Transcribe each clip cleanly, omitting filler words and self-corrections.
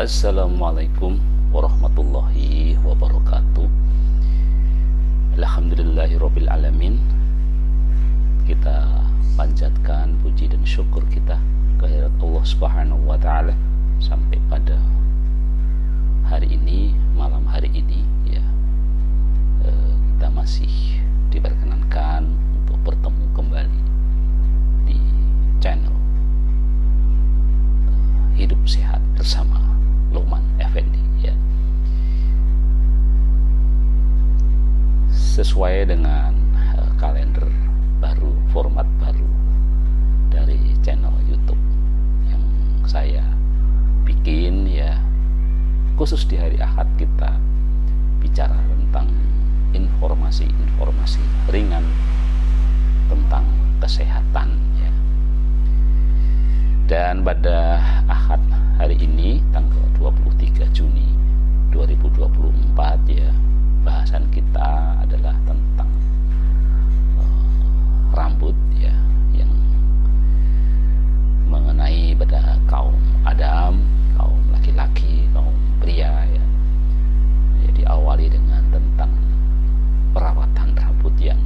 Assalamualaikum warahmatullahi wabarakatuh. Alhamdulillahirabbil alamin. Kita panjatkan puji dan syukur kita kehadirat Allah Subhanahu wa taala sampai pada hari ini, malam hari ini ya. Kita masih diperkenankan untuk bertemu kembali di channel Hidup Sehat bersama Luqman Effendi ya. Sesuai dengan kalender baru, format baru dari channel YouTube yang saya bikin ya, khusus di hari Ahad kita bicara tentang informasi-informasi ringan tentang kesehatan ya. Dan pada Ahad hari ini tanggal 23 Juni 2024 ya, bahasan kita adalah tentang rambut ya, yang mengenai pada kaum Adam, kaum laki-laki, kaum pria ya. Jadi awali dengan tentang perawatan rambut yang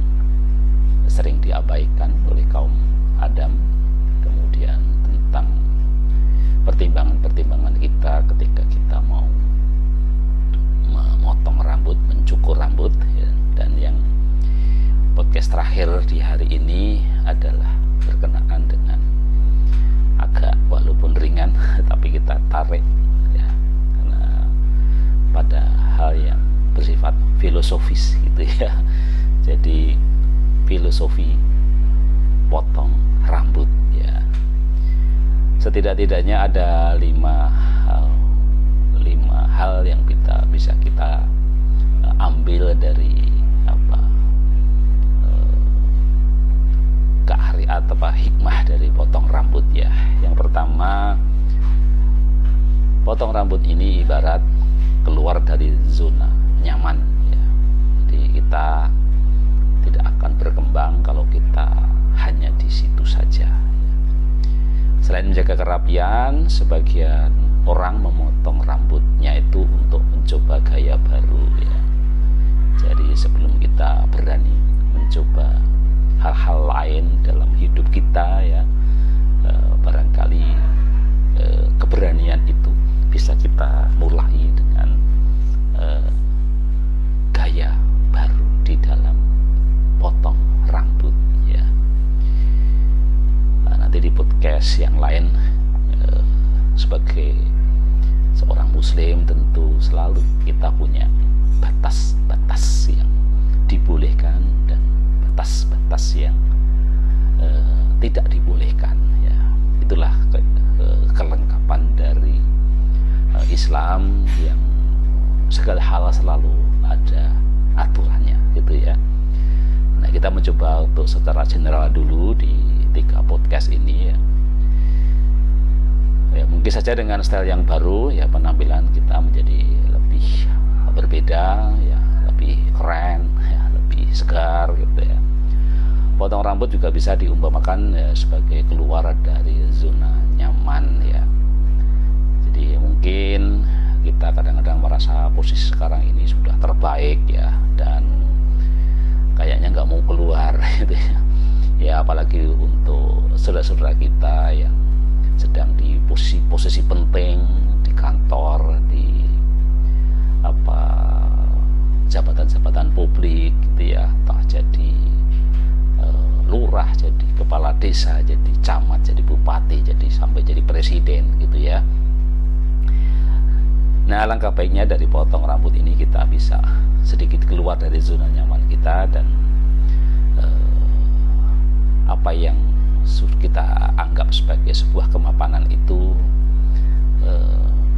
sering diabaikan oleh kaum Adam, kemudian tentang pertimbangan-pertimbangan kita ketika kita mau memotong rambut, mencukur rambut ya. Dan yang podcast terakhir di hari ini adalah berkenaan dengan agak walaupun ringan tapi kita tarik ya, karena pada hal yang bersifat filosofis gitu ya. Jadi filosofi potong rambut ya. Setidak-tidaknya ada 5 hal yang bisa kita ambil dari keahlian atau hikmah dari potong rambut ya. Yang pertama, potong rambut ini ibarat keluar dari zona nyaman ya. Jadi kita tidak akan berkembang kalau kita hanya di situ saja. Selain menjaga kerapian, sebagian orang memotong rambutnya itu untuk mencoba gaya baru ya. Jadi sebelum kita berani mencoba hal-hal lain dalam hidup kita ya, barangkali keberanian itu bisa kita mulai dengan gaya baru di dalam potong rambut ya. Nanti di podcast yang lain sebagai seorang muslim tentu selalu kita punya batas-batas yang dibolehkan dan batas-batas yang tidak dibolehkan ya. Itulah kelengkapan dari Islam yang segala hal selalu ada aturannya gitu ya. Nah, kita mencoba untuk secara general dulu di 3 podcast ini ya. Ya, mungkin saja dengan style yang baru ya, penampilan kita menjadi lebih berbeda ya, lebih keren ya, lebih segar gitu ya. Potong rambut juga bisa diumpamakan ya, sebagai keluar dari zona nyaman ya. Jadi mungkin kita kadang-kadang merasa posisi sekarang ini sudah terbaik ya, dan kayaknya nggak mau keluar gitu ya. Ya apalagi untuk saudara-saudara kita yang sedang di posisi penting di kantor, di jabatan-jabatan publik gitu ya, entah jadi lurah, jadi kepala desa, jadi camat, jadi bupati, jadi sampai jadi presiden gitu ya. Nah, alangkah baiknya dari potong rambut ini kita bisa sedikit keluar dari zona nyaman kita, dan apa yang kita anggap sebagai sebuah kemapanan itu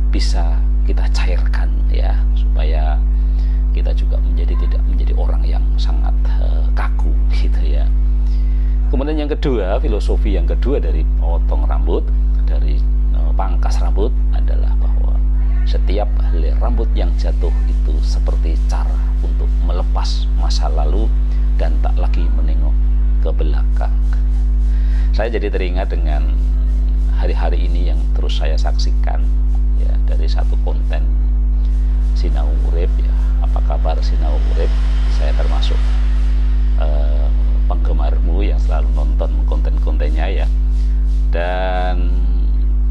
bisa kita cairkan ya, supaya kita juga tidak menjadi orang yang sangat kaku gitu ya. Kemudian yang kedua, filosofi yang kedua dari potong rambut, dari pangkas rambut adalah bahwa setiap helai rambut yang jatuh itu seperti cara untuk melepas masa lalu dan tak lagi menengok ke belakang. Saya jadi teringat dengan hari-hari ini yang terus saya saksikan ya dari satu konten Sinau Urip ya. Apa kabar Sinau Urip? Saya termasuk penggemarmu yang selalu nonton konten-kontennya ya. Dan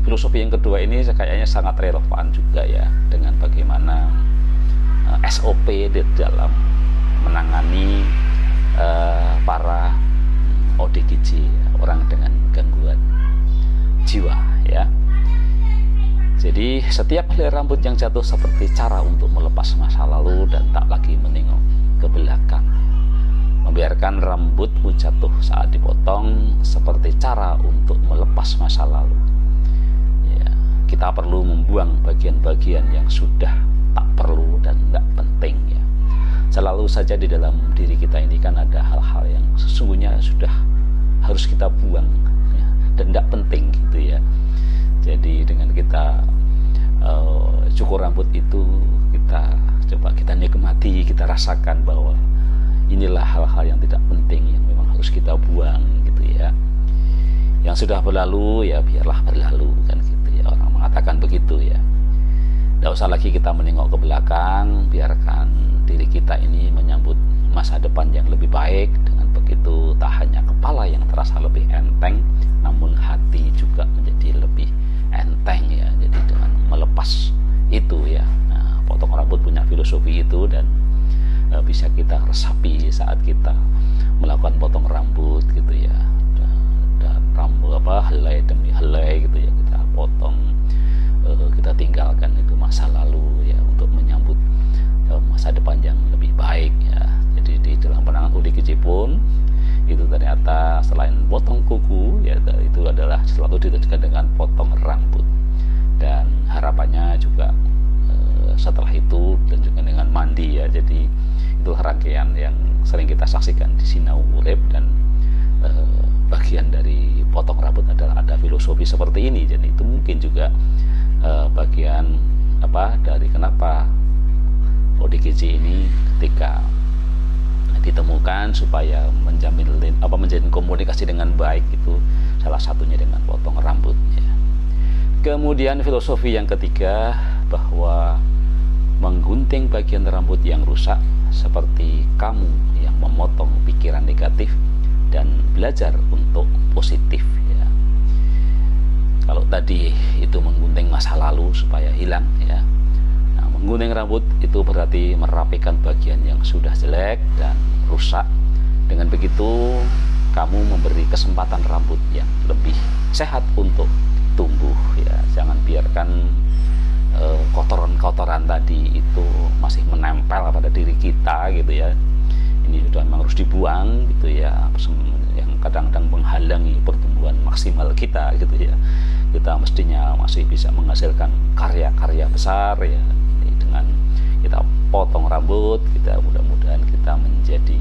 filosofi yang kedua ini kayaknya sangat relevan juga ya dengan bagaimana SOP di dalam menangani para ODGJ, orang dengan gangguan jiwa ya. Jadi setiap helai rambut yang jatuh seperti cara untuk melepas masa lalu dan tak lagi menengok ke belakang. Membiarkan rambutmu jatuh saat dipotong seperti cara untuk melepas masa lalu ya. Kita perlu membuang bagian-bagian yang sudah tak perlu dan tidak penting ya. Selalu saja di dalam diri kita ini kan ada hal-hal yang sesungguhnya sudah harus kita buang ya, dan tidak penting gitu ya. Jadi dengan kita cukur rambut itu, kita nikmati, kita rasakan bahwa inilah hal-hal yang tidak penting yang memang harus kita buang gitu ya. Yang sudah berlalu ya biarlah berlalu kan gitu ya, orang mengatakan begitu ya. Tidak usah lagi kita menengok ke belakang, biarkan diri kita ini menyambut masa depan yang lebih baik. Dengan begitu tak hanya kepala yang terasa lebih enteng, namun hati juga menjadi lebih enteng ya. Jadi dengan melepas itu ya, nah, potong rambut punya filosofi itu dan bisa kita resapi saat kita melakukan potong rambut gitu ya. Dan rambut helai demi helai gitu ya kita potong, kita tinggalkan itu masa lalu ya untuk menyambut masa depan yang lebih baik ya. Jadi di dalam penanganan ODGJ pun itu ternyata selain potong kuku ya, itu adalah selalu ditujukan dengan potong rambut. Dan harapannya juga setelah itu dan juga dengan mandi ya. Jadi itulah rangkaian yang sering kita saksikan di Sinau Urip. Dan bagian dari potong rambut adalah ada filosofi seperti ini. Jadi itu mungkin juga bagian dari kenapa ODGJ ini ketika ditemukan supaya menjalin komunikasi dengan baik, itu salah satunya dengan potong rambut ya. Kemudian filosofi yang ketiga bahwa menggunting bagian rambut yang rusak seperti kamu yang memotong pikiran negatif dan belajar untuk positif ya. Kalau tadi itu menggunting masa lalu supaya hilang ya, nah, menggunting rambut itu berarti merapikan bagian yang sudah jelek dan rusak. Dengan begitu kamu memberi kesempatan rambut yang lebih sehat untuk tumbuh ya. Jangan biarkan kotoran-kotoran tadi itu masih menempel pada diri kita gitu ya. Ini sudah memang harus dibuang gitu ya, yang kadang-kadang menghalangi pertumbuhan maksimal kita gitu ya. Kita mestinya masih bisa menghasilkan karya-karya besar ya. Dengan kita potong rambut, kita mudah-mudahan kita menjadi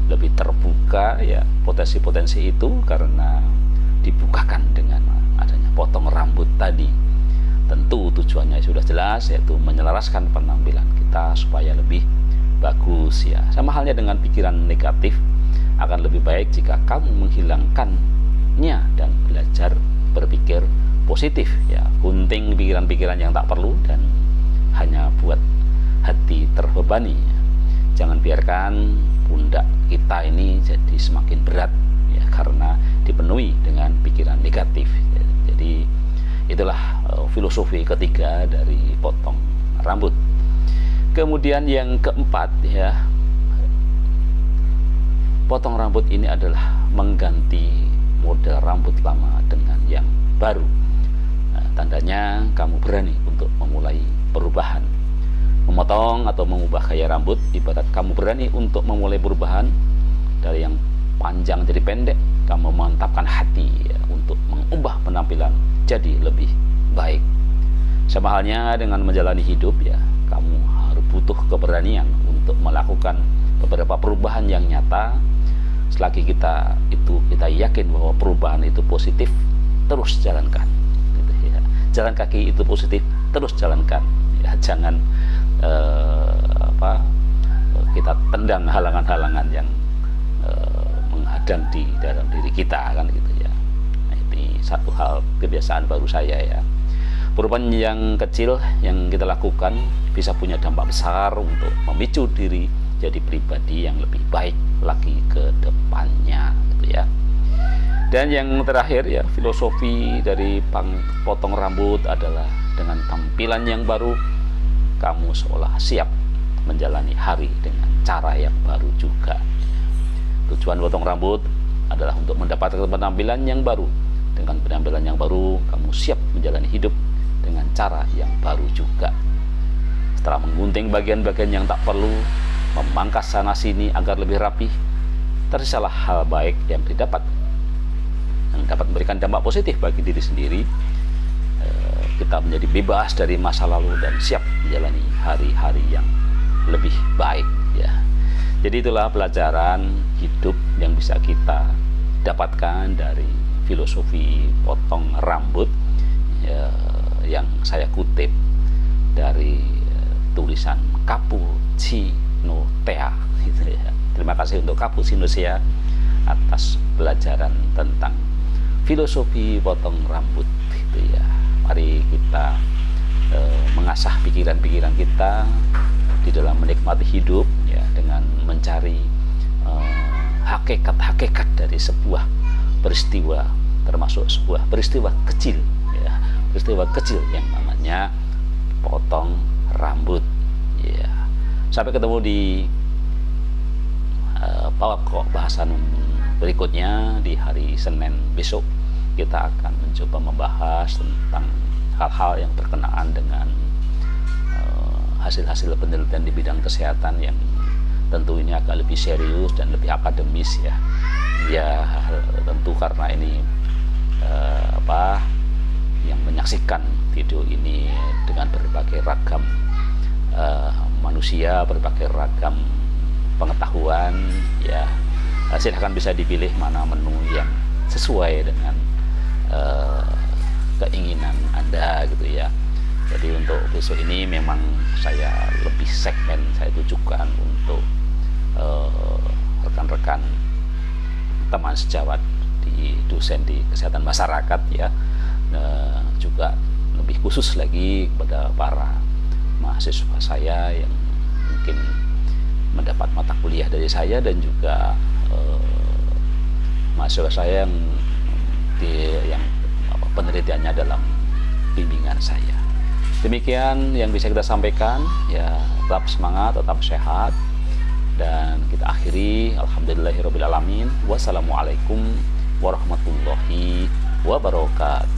lebih terbuka ya, potensi-potensi itu karena dibukakan dengan adanya potong rambut tadi. Tentu tujuannya sudah jelas, yaitu menyelaraskan penampilan kita supaya lebih bagus ya. Sama halnya dengan pikiran negatif, akan lebih baik jika kamu menghilangkannya dan belajar berpikir positif ya. Gunting pikiran-pikiran yang tak perlu dan hanya buat hati terbebani ya. Jangan biarkan pundak kita ini jadi semakin berat ya, karena dipenuhi dengan pikiran negatif ya. Jadi itulah filosofi ketiga dari potong rambut. Kemudian yang keempat ya, potong rambut ini adalah mengganti model rambut lama dengan yang baru. Nah, tandanya kamu berani untuk memulai perubahan. Memotong atau mengubah gaya rambut ibarat kamu berani untuk memulai perubahan dari yang panjang jadi pendek. Kamu memantapkan hati ya, untuk mengubah penampilan jadi lebih baik. Sama halnya dengan menjalani hidup ya, kamu harus butuh keberanian untuk melakukan beberapa perubahan yang nyata. Selagi kita yakin bahwa perubahan itu positif, terus jalankan gitu ya. Jalan kaki itu positif, terus jalankan ya. Jangan kita tendang halangan-halangan yang menghadang di dalam diri kita kan gitu ya. Nah, seperti satu hal kebiasaan baru saya ya. Perubahan yang kecil yang kita lakukan bisa punya dampak besar untuk memicu diri jadi pribadi yang lebih baik lagi ke depannya gitu ya. Dan yang terakhir ya, filosofi dari potong rambut adalah dengan tampilan yang baru, kamu seolah siap menjalani hari dengan cara yang baru juga. Tujuan potong rambut adalah untuk mendapatkan penampilan yang baru. Dengan penampilan yang baru, kamu siap menjalani hidup dengan cara yang baru juga. Setelah menggunting bagian-bagian yang tak perlu, memangkas sana-sini agar lebih rapih, tersisalah hal baik yang didapat, yang dapat memberikan dampak positif bagi diri sendiri. Kita menjadi bebas dari masa lalu dan siap menjalani hari-hari yang lebih baik ya. Jadi itulah pelajaran hidup yang bisa kita dapatkan dari filosofi potong rambut ya, yang saya kutip dari tulisan Cappuccino Tea gitu ya. Terima kasih untuk Cappuccino Tea atas pelajaran tentang filosofi potong rambut gitu ya. Mari kita mengasah pikiran-pikiran kita di dalam menikmati hidup ya, dengan mencari hakikat-hakikat dari sebuah peristiwa, termasuk sebuah peristiwa kecil ya, peristiwa kecil yang namanya potong rambut ya. Sampai ketemu di pokok bahasan berikutnya di hari Senin besok. Kita akan mencoba membahas tentang hal-hal yang berkenaan dengan hasil-hasil penelitian di bidang kesehatan yang tentu ini agak lebih serius dan lebih akademis ya. Ya tentu karena ini yang menyaksikan video ini dengan berbagai ragam manusia, berbagai ragam pengetahuan ya. Silahkan bisa dipilih mana menu yang sesuai dengan keinginan Anda gitu ya. Jadi untuk besok ini memang saya lebih segmen saya tujukan untuk rekan-rekan teman sejawat di dosen di kesehatan masyarakat ya, juga lebih khusus lagi kepada para mahasiswa saya yang mungkin mendapat mata kuliah dari saya dan juga mahasiswa saya yang penelitiannya dalam bimbingan saya. Demikian yang bisa kita sampaikan ya. Tetap semangat, tetap sehat, dan kita akhiri alhamdulillahirabbil alamin. Wassalamualaikum warahmatullahi wabarakatuh.